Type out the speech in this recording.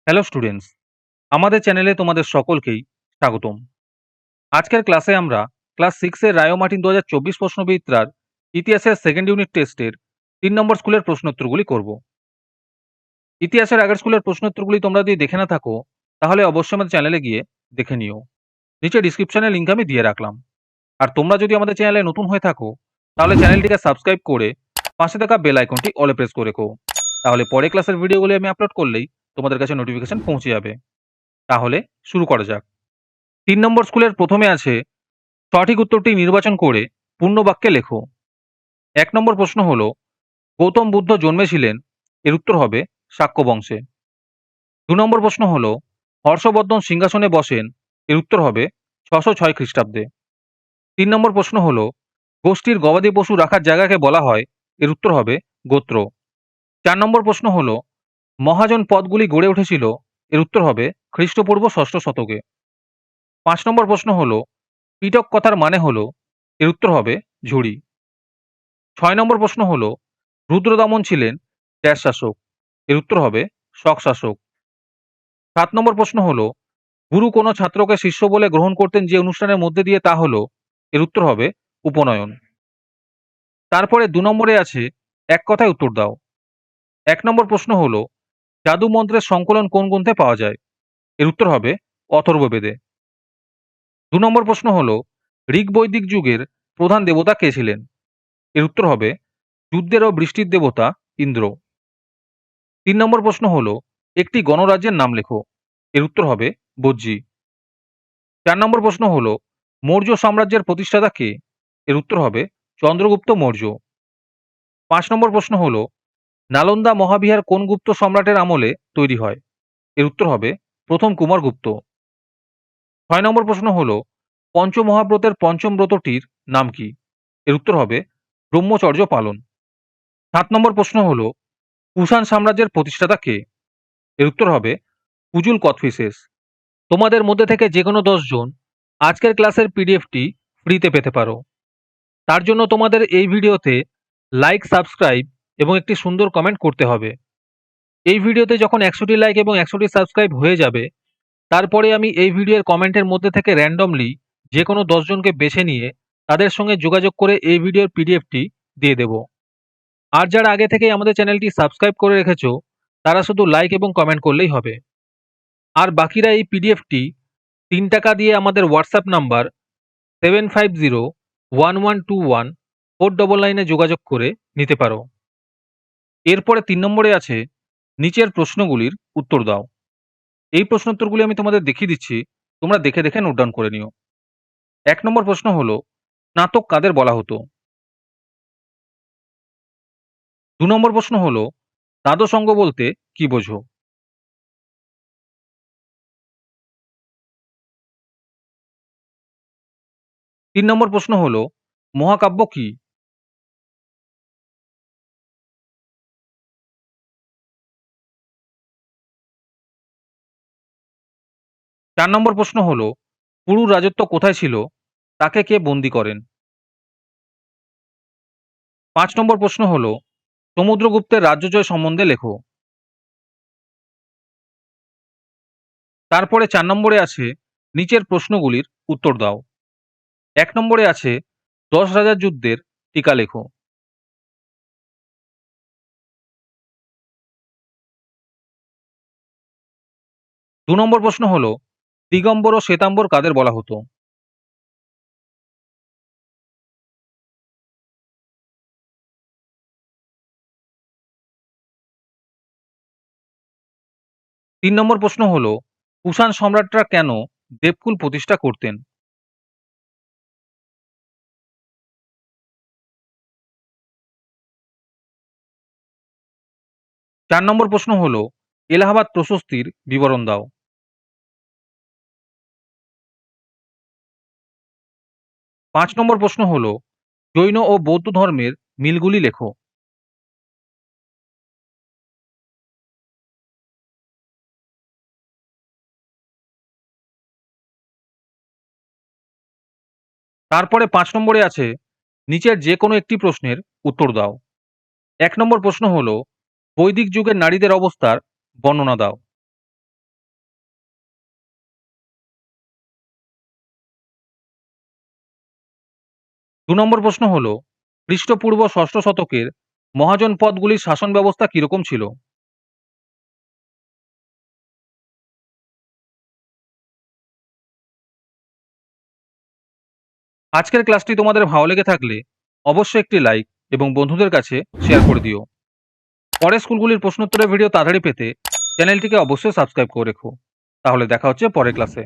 Hello students, আমাদের চ্যানেলে তোমাদের সকলকেই স্বাগতম। আজকের ক্লাসে আমরা ক্লাস 6 এর রায় ও মার্টিন 2024 প্রশ্নবিচিত্রার ইতিহাসের সেকেন্ড ইউনিট টেস্টের 3 নম্বর স্কুলের প্রশ্নোত্তরগুলি করব। ইতিহাসের আগের স্কুলের প্রশ্নোত্তরগুলি তোমরা যদি দেখে না থাকো তাহলে অবশ্যই আমাদের চ্যানেলে গিয়ে দেখে নিও। নিচে ডিসক্রিপশনে লিংক আমি দিয়ে রাখলাম। আর তোমরা যদি আমাদের চ্যানেলে নতুন হয়ে থাকো তাহলে চ্যানেলটিকে সাবস্ক্রাইব করে পাশে থাকা বেল আইকনটি অলে প্রেস করে রেখো। তাহলে পরে ক্লাসের ভিডিওগুলি আমি আপলোড করলেই তোমাদের কাছে নোটিফিকেশন পৌঁছে যাবে। তাহলে শুরু করা যাক। 3 নম্বর স্কুলের প্রথমে আছে সঠিক উত্তরটি নির্বাচন করে পূর্ণ বাক্যে লেখো। 1 নম্বর প্রশ্ন হলো গৌতম বুদ্ধ জন্মেছিলেন, এর উত্তর হবে শাক্য বংশে। 2 নম্বর প্রশ্ন হলো হর্ষবর্ধন সিংহাসনে বসেন, এর উত্তর হবে 606 খ্রিস্টাব্দে। 3 নম্বর প্রশ্ন হলো গোষ্ঠীর গবাদি পশু রাখার জায়গাকে বলা হয়, এর উত্তর হবে গোত্র। 4 নম্বর প্রশ্ন হলো মহাজন পদগুলি গড়ে উঠেছিল, এর উত্তর হবে খ্রিস্টপূর্ব 6ষ্ঠ শতকে। 5 নম্বর প্রশ্ন হলো পিটক কথার মানে হলো, এর উত্তর হবে ঝুড়ি। 6 নম্বর প্রশ্ন হলো রুদ্রদমন ছিলেন ড্যাশ শাসক, এর উত্তর হবে শক শাসক। 7 নম্বর প্রশ্ন হলো গুরু কোনো ছাত্রকে শিষ্য বলে গ্রহণ করতেন যে অনুষ্ঠানের মধ্যে দিয়ে, তা হলো, এর উত্তর হবে উপনয়ন। তারপরে 2 নম্বরে আছে এক কথায় উত্তর দাও। 1 নম্বর প্রশ্ন হলো জাদু মন্ত্রের সংকলন কোন গ্রন্থে পাওয়া যায়, এর উত্তর হবে অথর্ববেদে। 2 নম্বর প্রশ্ন হলো ঋগ বৈদিক যুগের প্রধান দেবতা কে ছিলেন, এর উত্তর হবে যুদ্ধের ও বৃষ্টির দেবতা ইন্দ্র। 3 নম্বর প্রশ্ন হলো একটি গণরাজ্যের নাম লেখো, এর উত্তর হবে বজ্জী। 4 নম্বর প্রশ্ন হলো মৌর্য সাম্রাজ্যের প্রতিষ্ঠাতা কে, এর উত্তর হবে চন্দ্রগুপ্ত মৌর্য। 5 নম্বর প্রশ্ন হলো নালন্দা মহাবিহার কোন গুপ্ত সম্রাটের আমলে তৈরি হয়, এর উত্তর হবে প্রথম কুমারগুপ্ত। 6 নম্বর প্রশ্ন হলো পঞ্চমহাব্রতের পঞ্চম ব্রতটির নাম কি, এর উত্তর হবে ব্রহ্মচর্য পালন। 7 নম্বর প্রশ্ন হলো কুষাণ সাম্রাজ্যের প্রতিষ্ঠাতা কে, এর উত্তর হবে কুজুল কথফিসেস। তোমাদের মধ্যে থেকে যে কোনো 10 জন আজকের ক্লাসের পিডিএফটি ফ্রিতে পেতে পারো। তার জন্য তোমাদের এই ভিডিওতে লাইক, সাবস্ক্রাইব এবং একটি সুন্দর কমেন্ট করতে হবে। এই ভিডিওতে যখন 100টি লাইক এবং 100টি সাবস্ক্রাইব হয়ে যাবে তারপরে আমি এই ভিডিওর কমেন্টের মধ্যে থেকে র্যান্ডমলি যে কোনো 10 জনকে বেছে নিয়ে তাদের সঙ্গে যোগাযোগ করে এই ভিডিওর পিডিএফটি দিয়ে দেব। আর যারা আগে থেকেই আমাদের চ্যানেলটি সাবস্ক্রাইব করে রেখেছো তারা শুধু লাইক এবং কমেন্ট করলেই হবে। আর বাকিরা এই পিডিএফটি 3 টাকা দিয়ে আমাদের হোয়াটসঅ্যাপ নাম্বার 7501121499 যোগাযোগ করে নিতে পারো। এরপরে 3 নম্বরে আছে নিচের প্রশ্নগুলির উত্তর দাও। এই প্রশ্নোত্তরগুলি আমি তোমাদের দেখিয়ে দিচ্ছি, তোমরা দেখে দেখে নোট ডাউন করে নিও। 1 নম্বর প্রশ্ন হলো স্নাতক কাদের বলা হতো। 2 নম্বর প্রশ্ন হলো দ্বাদশঙ্গ বলতে কি বোঝো। 3 নম্বর প্রশ্ন হলো মহাকাব্য কি। 4 নম্বর প্রশ্ন হলো পুরুর রাজত্ব কোথায় ছিল, তাকে কে বন্দী করেন। 5 নম্বর প্রশ্ন হলো সমুদ্রগুপ্তের রাজ্য জয় সম্বন্ধে লেখো। তারপরে 4 নম্বরে আছে নিচের প্রশ্নগুলির উত্তর দাও। 1 নম্বরে আছে 10 রাজার যুদ্ধের টিকা লেখো। 2 নম্বর প্রশ্ন হলো দিগম্বর ও শ্বেতাম্বর কাদের বলা হতো। 3 নম্বর প্রশ্ন হলো কুষাণ সম্রাটরা কেন দেবকুল প্রতিষ্ঠা করতেন। 4 নম্বর প্রশ্ন হলো এলাহাবাদ প্রশস্তির বিবরণ দাও। 5 নম্বর প্রশ্ন হলো জৈন ও বৌদ্ধ ধর্মের মিলগুলি লেখো। 5 নম্বরে আছে নিচের যে কোনো একটি প্রশ্নের উত্তর দাও। 1 নম্বর প্রশ্ন হলো বৈদিক যুগের নারীদের অবস্থার বর্ণনা দাও। নম্বর প্রশ্ন হলো, খ্রিস্টপূর্ব ষষ্ঠ শতকের মহাজনপদগুলির শাসন ব্যবস্থা কিরকম ছিল? আজকের ক্লাসটি তোমাদের ভালো লেগে থাকলে অবশ্যই একটি লাইক এবং বন্ধুদের কাছে শেয়ার করে দিও। পরের স্কুলগুলির প্রশ্নোত্তরের ভিডিও তাড়াতাড়ি পেতে চ্যানেলটিকে অবশ্যই সাবস্ক্রাইব করে রেখো। তাহলে দেখা হচ্ছে পরের ক্লাসে।